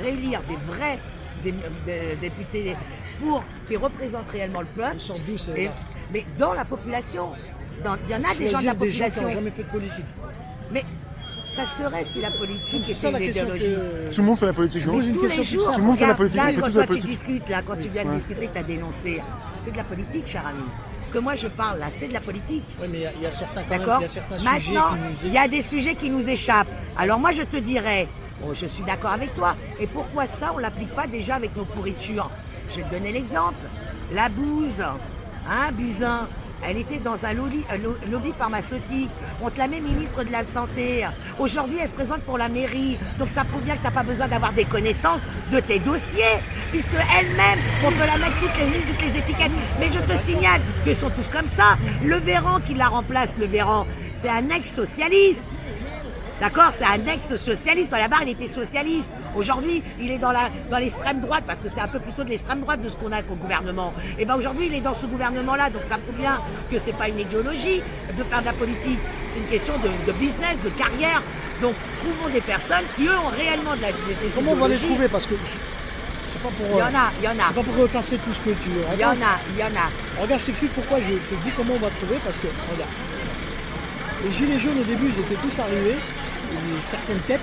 réélire des vrais députés qui représentent réellement le peuple. Ils sont d'où c'est Mais dans la population, il y en a des gens de la des gens qui population. n'ont jamais fait de politique. Mais ça serait si la politique C'est ça était la une question idéologie. que... Tout le monde fait la politique, non? Mais pose une tous question les toute jours, simple. Tout le monde fait la politique, là, on fait quand tous la toi tu politique. discutes, là, quand tu viens de discuter, que tu as dénoncé, c'est de la politique, cher ami. Ce que moi je parle là, c'est de la politique. Oui, mais il y a certains, quand même, D'accord. il y a certains sujets Maintenant, qui nous il y a des sujets qui nous échappent. Alors moi, je te dirais, bon, je suis d'accord avec toi. Et pourquoi ça, on l'applique pas déjà avec nos pourritures? Je vais te donner l'exemple. La bouse, hein, Buzyn, elle était dans un lobby pharmaceutique. On te la met ministre de la Santé. Aujourd'hui, elle se présente pour la mairie. Donc ça prouve bien que tu n'as pas besoin d'avoir des connaissances de tes dossiers. Puisque elle-même, on peut la mettre toutes les étiquettes. Mais je te signale qu'ils sont tous comme ça. Le Véran qui la remplace, le Véran, c'est un ex-socialiste. D'accord, c'est un ex-socialiste. À la barre, il était socialiste. Aujourd'hui, il est dans l'extrême droite, parce que c'est un peu plutôt de l'extrême droite de ce qu'on a au gouvernement. Et bien aujourd'hui, il est dans ce gouvernement-là, donc ça prouve bien que c'est pas une idéologie de faire de la politique. C'est une question de business, de carrière. Donc, trouvons des personnes qui, eux, ont réellement des Comment on va les idéologies. trouver? Parce que c'est pas pour... Il y en a. C'est pas pour casser tout ce que tu veux. Il y en a. Regarde, je t'explique pourquoi je te dis comment on va trouver, parce que, regarde, les gilets jaunes au début, ils étaient tous arrivés, certaines têtes,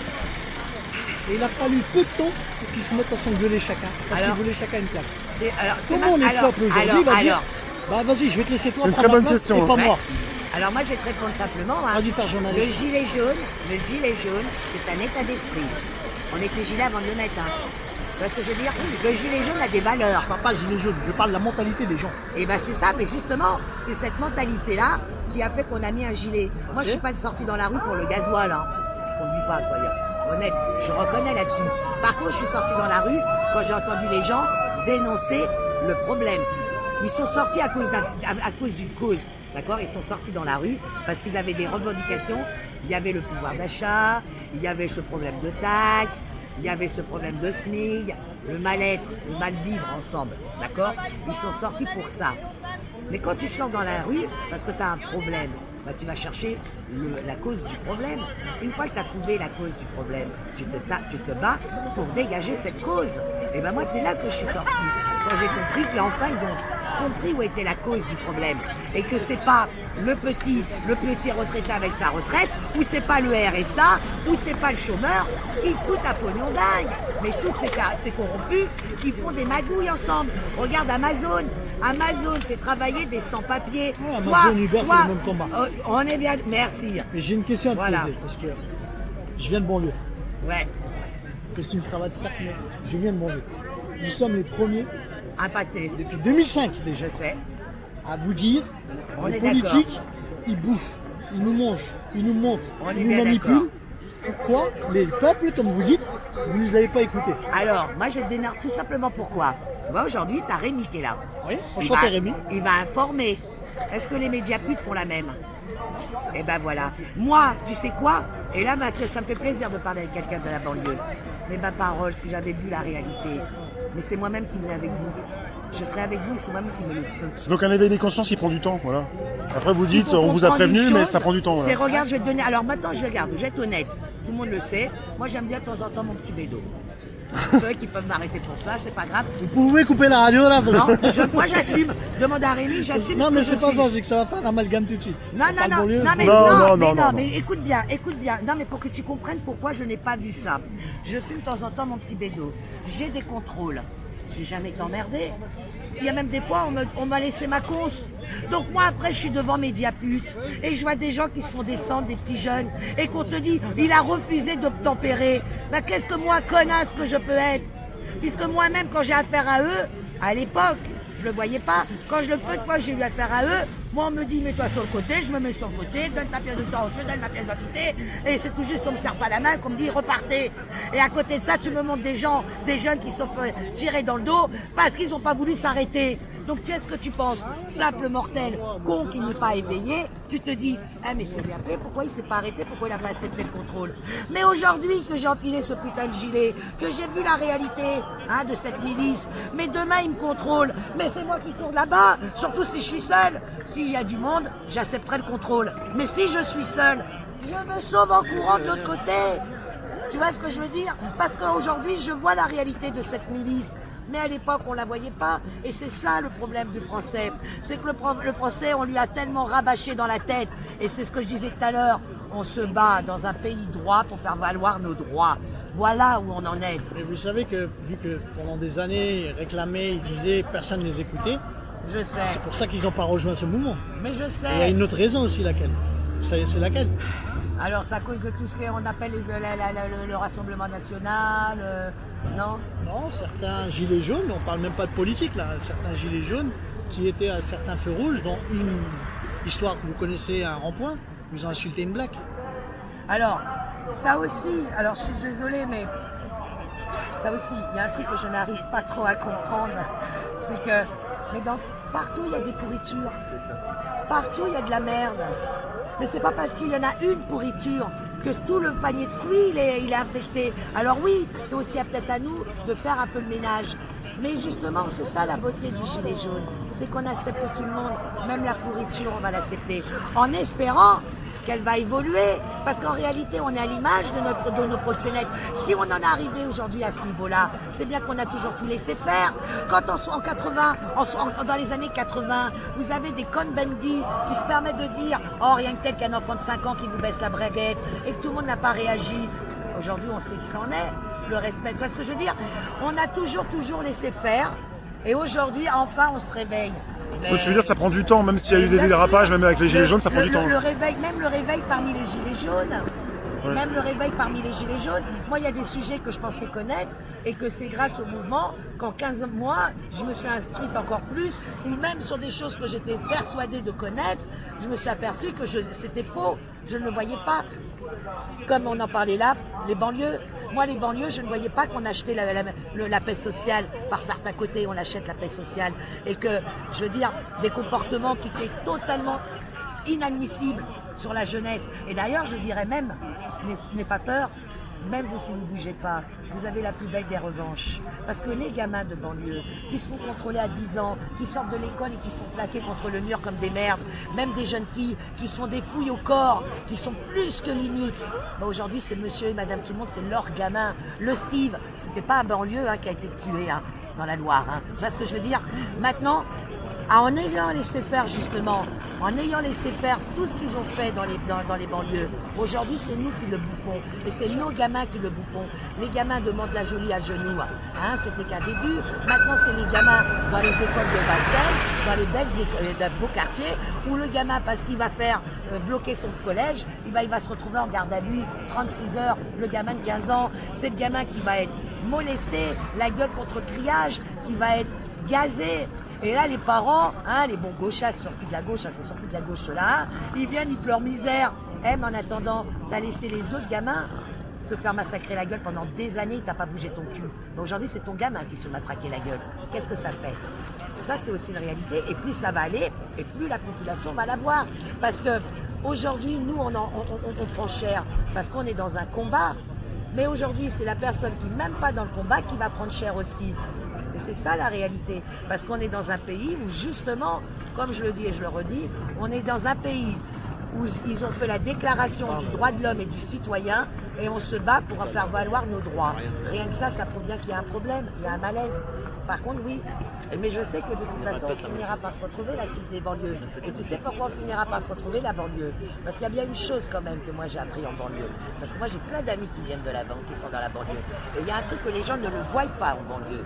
et il a fallu peu de temps pour qu'ils se mettent à s'engueuler chacun, parce qu'ils voulaient chacun une place. Comment les peuples aujourd'hui va dire, bah vas-y, je vais te laisser toi C'est une prendre très ma bonne place, question. et pas moi. Alors moi, je vais te répondre simplement. On a dû faire Le journaliste. gilet jaune, c'est un état d'esprit. On était gilet avant de le mettre. Hein. Tu vois ce que je veux dire? Le gilet jaune a des valeurs. Je parle pas de gilet jaune, je parle de la mentalité des gens. Et ben c'est ça, mais justement, c'est cette mentalité-là qui a fait qu'on a mis un gilet. Moi, je suis pas sortie dans la rue pour le gasoil. Hein. Je conduis pas, soyons honnête. Je reconnais là-dessus. Par contre, je suis sortie dans la rue quand j'ai entendu les gens dénoncer le problème. Ils sont sortis à cause d'une cause. D'accord? Ils sont sortis dans la rue parce qu'ils avaient des revendications. Il y avait le pouvoir d'achat, il y avait ce problème de taxes, il y avait ce problème de SMIC, le mal-être, le mal-vivre ensemble. D'accord? Ils sont sortis pour ça. Mais quand tu sors dans la rue, parce que tu as un problème, bah, tu vas chercher la cause du problème. Une fois que tu as trouvé la cause du problème, tu te bats pour dégager cette cause. Et ben moi, c'est là que je suis sortie. Quand j'ai compris qu'enfin, ils ont compris où était la cause du problème. Et que c'est pas le petit retraité avec sa retraite, ou c'est pas le RSA, ou c'est pas le chômeur, qui coûte un pognon dingue. Mais tous ces corrompus qui font des magouilles ensemble. Regarde Amazon. Amazon fait travailler des sans-papiers. Ouais, Amazon, Uber, c'est le même combat. On est bien, merci. Mais j'ai une question à te Voilà. poser, parce que je viens de banlieue. Ouais, Costume cravate certes, mais je viens de banlieue. Nous sommes les premiers, impacté. depuis 2005 déjà, Je sais. à vous dire, On les est politiques, ils bouffent, ils nous mangent, ils nous montent, On est ils nous bien manipulent. d'accord. Pourquoi les peuples, comme vous dites, vous ne nous avez pas écoutés? Alors, moi, je te dénonce tout simplement pourquoi. Tu vois, aujourd'hui, tu as Rémi qui est là. Oui, Il enchanté va- Rémi. Il va informer. Est-ce que les médias putes font la même? Eh ben voilà. Moi, tu sais quoi? Et là, Mathieu, ça me fait plaisir de parler avec quelqu'un de la banlieue. Mais ma parole, si j'avais vu la réalité, mais c'est moi-même qui venais avec vous. Je serai avec vous et c'est moi-même qui me le feu. C'est donc un éveil des consciences qui prend du temps, voilà. Après vous dites, Il faut on vous a comprendre prévenu, une mais chose, ça prend du temps. C'est Voilà. regarde, je vais te donner. Alors maintenant, je vais être honnête. Tout le monde le sait. Moi, j'aime bien de temps en temps mon petit bédo. Ceux qui peuvent m'arrêter pour ça, c'est pas grave. Vous pouvez couper la radio là? Non, moi j'assume. Demande à Rémi, j'assume. Non, ce mais que c'est je pas suis. ça, c'est que ça va faire l'amalgame tout de suite. Non, On parle non, banlieue, non, mais Non, non, non, mais non, non, non, mais non. écoute bien. Non, mais pour que tu comprennes pourquoi je n'ai pas vu ça. Je fume de temps en temps mon petit bédo. J'ai des contrôles. J'ai jamais été emmerdé. Il y a même des fois, on m'a laissé ma conce. Donc moi, après, je suis devant Mediapult et je vois des gens qui se font descendre, des petits jeunes, et qu'on te dit, il a refusé d'obtempérer. Ben, qu'est-ce que moi, connasse que je peux être? Puisque moi-même, quand j'ai affaire à eux, à l'époque, je le voyais pas. Quand je le peu de fois que j'ai eu affaire à eux, moi on me dit mets-toi sur le côté, je me mets sur le côté, donne ta pièce de temps, je donne ma pièce d'identité, et c'est tout juste on me serre pas la main, qu'on me dit repartez. Et à côté de ça, tu me montres des gens, des jeunes qui se sont fait tirer dans le dos parce qu'ils n'ont pas voulu s'arrêter. Donc qu'est-ce que tu penses? Simple mortel, con qui n'est pas éveillé, tu te dis, ah mais c'est bien fait, pourquoi il s'est pas arrêté, pourquoi il a pas accepté le contrôle? Mais aujourd'hui que j'ai enfilé ce putain de gilet, que j'ai vu la réalité de cette milice, mais demain il me contrôle, mais c'est moi qui cours là-bas, surtout si je suis seul. S'il y a du monde, j'accepterai le contrôle. Mais si je suis seul, je me sauve en courant de l'autre côté. Tu vois ce que je veux dire? Parce qu'aujourd'hui, je vois la réalité de cette milice. Mais à l'époque, on la voyait pas. Et c'est ça le problème du français. C'est que le français, on lui a tellement rabâché dans la tête. Et c'est ce que je disais tout à l'heure. On se bat dans un pays droit pour faire valoir nos droits. Voilà où on en est. Et vous savez que, vu que pendant des années, ils réclamaient, ils disaient, personne ne les écoutait, Je sais. c'est pour ça qu'ils n'ont pas rejoint ce mouvement. Mais je Et il y a sais. une autre raison aussi, laquelle. Vous savez, c'est laquelle? Alors, c'est à cause de tout ce qu'on appelle le Rassemblement National, non? Non, certains gilets jaunes, on parle même pas de politique là, certains gilets jaunes qui étaient à certains feux rouges, dont une histoire que vous connaissez, un rond-point, où ils ont insulté une black. Alors, ça aussi, alors je suis désolée, mais ça aussi, il y a un truc que je n'arrive pas trop à comprendre, c'est que, mais partout il y a des pourritures, partout il y a de la merde, mais c'est pas parce qu'il y en a une pourriture que tout le panier de fruits il est infecté. Alors oui, c'est aussi peut-être à nous de faire un peu le ménage. Mais justement, c'est ça la beauté du gilet jaune, c'est qu'on accepte tout le monde, même la pourriture, on va l'accepter, en espérant qu'elle va évoluer, parce qu'en réalité, on est à l'image de nos proxénètes. Si on en est arrivé aujourd'hui à ce niveau-là, c'est bien qu'on a toujours pu laisser faire. Quand en 80, dans les années 80, vous avez des con-bandits qui se permettent de dire « Oh, rien que tel qu'un enfant de 5 ans qui vous baisse la braguette » et que tout le monde n'a pas réagi. Aujourd'hui, on sait qui c'en est, le respect. Tu vois ce que je veux dire? On a toujours laissé faire, et aujourd'hui, enfin, on se réveille. Donc, tu veux dire, ça prend du temps, même s'il y a eu des Bien dérapages, sûr. même avec les gilets jaunes, ça prend du temps. Même le réveil parmi les gilets jaunes, Ouais. même le réveil parmi les gilets jaunes, moi il y a des sujets que je pensais connaître et que c'est grâce au mouvement qu'en 15 mois, je me suis instruite encore plus, ou même sur des choses que j'étais persuadée de connaître, je me suis aperçue que c'était faux, je ne le voyais pas. Comme on en parlait là, les banlieues. Moi, les banlieues, je ne voyais pas qu'on achetait la paix sociale. Par certains côtés, on achète la paix sociale. Et que, je veux dire, des comportements qui étaient totalement inadmissibles sur la jeunesse. Et d'ailleurs, je dirais même, n'aie pas peur, même vous si vous ne bougez pas, vous avez la plus belle des revanches. Parce que les gamins de banlieue qui se font contrôler à 10 ans, qui sortent de l'école et qui sont plaqués contre le mur comme des merdes, même des jeunes filles qui se font des fouilles au corps, qui sont plus que limites. Ben aujourd'hui, c'est monsieur et madame tout le monde, c'est leur gamin. Le Steve, c'était pas un banlieue qui a été tué dans la Loire. Tu vois ce que je veux dire? Maintenant, en ayant laissé faire justement, en ayant laissé faire tout ce qu'ils ont fait dans les banlieues, aujourd'hui c'est nous qui le bouffons, et c'est nos gamins qui le bouffons. Les gamins de Mantes-la-Jolie à genoux, c'était qu'un début, maintenant c'est les gamins dans les écoles de Vincennes, dans les belles écoles, beaux quartiers, où le gamin, parce qu'il va faire bloquer son collège, il va se retrouver en garde à vue, 36 heures, le gamin de 15 ans, c'est le gamin qui va être molesté, la gueule contre criage, qui va être gazé. Et là, les parents, les bons gauchas, surtout de la gauche, c'est surtout de la gauche là, ils viennent, ils pleurent misère. Mais en attendant, t'as laissé les autres gamins se faire massacrer la gueule pendant des années, t'as pas bougé ton cul. Mais aujourd'hui, c'est ton gamin qui se matraquer la gueule. Qu'est-ce que ça fait? Ça, c'est aussi une réalité. Et plus ça va aller, et plus la population va l'avoir. Parce que aujourd'hui, nous, on prend cher, parce qu'on est dans un combat. Mais aujourd'hui, c'est la personne qui n'est même pas dans le combat qui va prendre cher aussi. Et c'est ça la réalité, parce qu'on est dans un pays où justement, comme je le dis et je le redis, on est dans un pays où ils ont fait la déclaration du droit de l'homme et du citoyen et on se bat pour en faire valoir nos droits. Rien que ça prouve bien qu'il y a un problème, il y a un malaise. Par contre, oui, mais je sais que de toute façon, on finira par se retrouver la cité des banlieues. Et tu sais pourquoi on finira par se retrouver la banlieue? Parce qu'il y a bien une chose quand même que moi j'ai appris en banlieue. Parce que moi j'ai plein d'amis qui viennent de la banque, qui sont dans la banlieue. Et il y a un truc que les gens ne le voient pas en banlieue.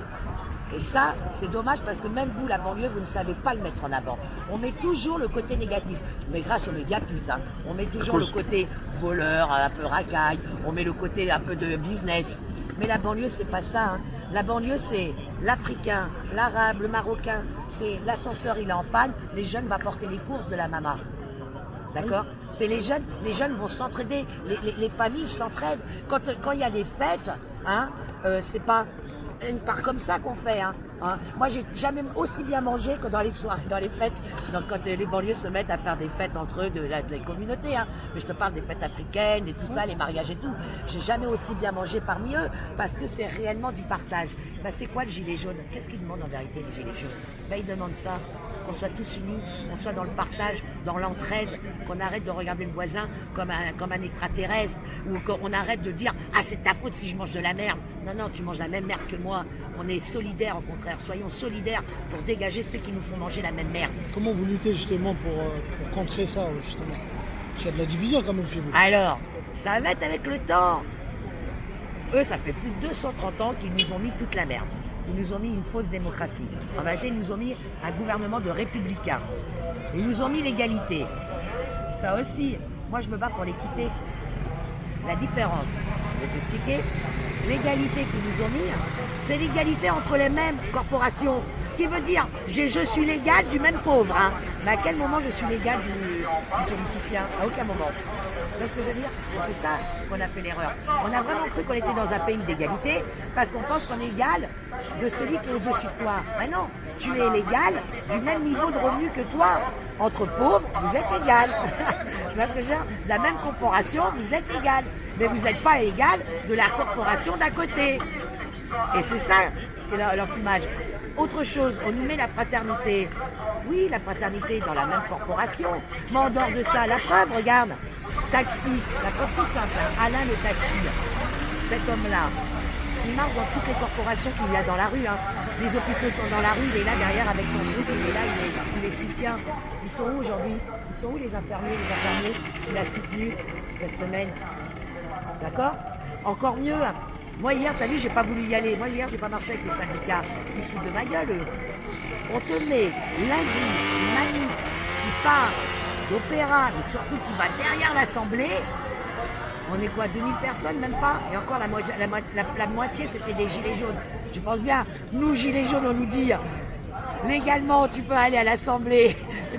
Et ça, c'est dommage parce que même vous, la banlieue, vous ne savez pas le mettre en avant. On met toujours le côté négatif. Mais grâce aux médias, putain, on met toujours le côté voleur, un peu racaille, on met le côté un peu de business. Mais la banlieue, c'est pas ça. La banlieue, c'est l'Africain, l'Arabe, le Marocain. C'est l'ascenseur, il est en panne, les jeunes vont porter les courses de la maman. D'accord? C'est les jeunes vont s'entraider, les familles s'entraident. Quand il y a des fêtes, c'est pas une part comme ça qu'on fait. Moi, j'ai jamais aussi bien mangé que dans les soirées, dans les fêtes, quand les banlieues se mettent à faire des fêtes entre eux de la communauté. Mais je te parle des fêtes africaines et tout ça, les mariages et tout. J'ai jamais aussi bien mangé parmi eux parce que c'est réellement du partage. C'est quoi le gilet jaune? Qu'est-ce qu'ils demandent en vérité, les gilets jaunes? Ils demandent ça. qu'on soit tous unis, qu'on soit dans le partage, dans l'entraide, qu'on arrête de regarder le voisin comme un extraterrestre, ou qu'on arrête de dire « Ah, c'est ta faute si je mange de la merde ». Non, non, tu manges la même merde que moi. On est solidaires, au contraire. Soyons solidaires pour dégager ceux qui nous font manger la même merde. Comment vous luttez justement pour contrer ça, justement? Il y a de la division quand même chez vous. Alors, ça va être avec le temps. Eux, ça fait plus de 230 ans qu'ils nous ont mis toute la merde. Ils nous ont mis une fausse démocratie. En vérité, ils nous ont mis un gouvernement de républicains. Ils nous ont mis l'égalité. Ça aussi, moi je me bats pour l'équité. La différence, je vais t'expliquer, l'égalité qu'ils nous ont mis, c'est l'égalité entre les mêmes corporations. Qui veut dire, je suis l'égal du même pauvre. Hein. Mais à quel moment je suis l'égal du politicien? À aucun moment. Tu vois ce que je veux dire? C'est ça qu'on a fait l'erreur. On a vraiment cru qu'on était dans un pays d'égalité parce qu'on pense qu'on est égal de celui qui est au-dessus de toi. Mais non, tu es l'égal du même niveau de revenu que toi. Entre pauvres, vous êtes égal. Tu vois ce que je veux dire? De la même corporation, vous êtes égal. Mais vous n'êtes pas égal de la corporation d'à côté. Et c'est ça l'enfumage. Autre chose, on nous met la fraternité. Oui, la fraternité dans la même corporation. Mais en dehors de ça, la preuve, regarde. Taxi, la preuve tout simple. Alain le taxi, cet homme-là, il marche dans toutes les corporations qu'il y a dans la rue. Hein. Les hôpitaux sont dans la rue, il est là derrière avec son truc, il est là, il les soutient. Ils sont où aujourd'hui? Ils sont où les infirmiers il a soutenu cette semaine. D'accord? Encore mieux. Moi hier, t'as vu, j'ai pas voulu y aller. Moi hier, j'ai pas marché avec les syndicats. Ils se foutent de ma gueule, eux. On te met lundi une manif qui part d'opéra, mais surtout qui va derrière l'Assemblée. On est quoi, 2000 personnes, même pas? Et encore la moitié, c'était des gilets jaunes. Tu penses bien, nous, gilets jaunes, on nous dit légalement, tu peux aller à l'Assemblée,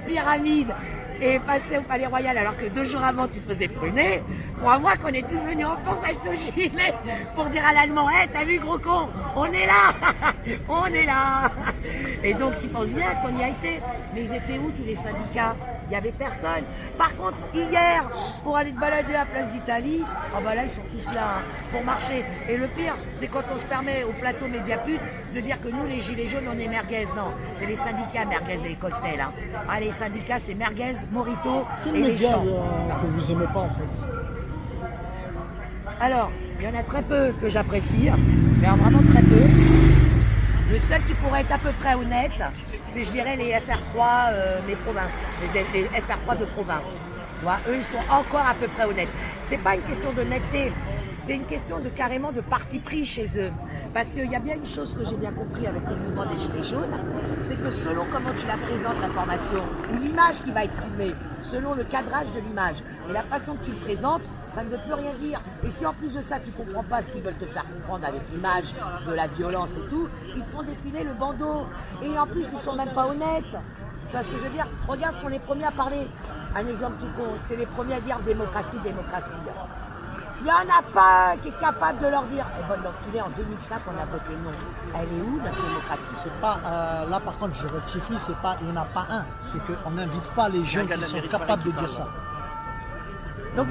pyramide, et passer au Palais Royal, alors que 2 jours avant, tu te faisais pruner. Crois-moi qu'on est tous venus en France avec nos gilets pour dire à l'Allemand, hey, t'as vu, gros con, on est là, on est là. Et donc, tu penses bien qu'on y a été. Mais ils étaient où, tous les syndicats? Il n'y avait personne. Par contre, hier, pour aller te balader à la place d'Italie, oh bah là, ils sont tous là hein, pour marcher. Et le pire, c'est quand on se permet au plateau Mediaput de dire que nous, les gilets jaunes, on est merguez. Non, c'est les syndicats merguez et les cocktails. Hein. Ah, les syndicats, c'est merguez, morito et les champs. Que vous aimez pas, en fait? Alors, il y en a très peu que j'apprécie, mais vraiment très peu. Le seul qui pourrait être à peu près honnête, c'est, je dirais, les FR3, les provinces, les FR3 de province. Tu vois, eux, ils sont encore à peu près honnêtes. C'est pas une question d'honnêteté, c'est une question de carrément de parti pris chez eux. Parce qu'il y a bien une chose que j'ai bien compris avec le mouvement des Gilets jaunes, c'est que selon comment tu la présentes, l'information, ou l'image qui va être filmée, selon le cadrage de l'image et la façon que tu le présentes, ça ne veut plus rien dire. Et si en plus de ça, tu ne comprends pas ce qu'ils veulent te faire comprendre avec l'image de la violence et tout, ils te font défiler le bandeau. Et en plus, ils sont même pas honnêtes. Tu vois ce que je veux dire? Regarde, ce sont les premiers à parler. Un exemple tout con, c'est les premiers à dire démocratie, démocratie. Il n'y en a pas qui est capable de leur dire, eh ben, l'enculé, en 2005, on a voté non. Elle est où, la démocratie? C'est pas, là par contre, je rectifie, c'est pas, il n'y en a pas un. C'est qu'on n'invite pas les gens qui sont capables de dire ça. Donc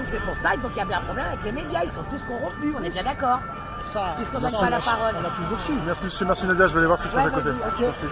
c'est pour ça, donc il y a bien un problème avec les médias, ils sont tous corrompus, on est bien d'accord. Ça, puisqu'on donne pas la parole. On l'a toujours su. Merci monsieur, merci Nadia, je vais aller voir ce qui se passe à côté. vas-y, ok. Merci.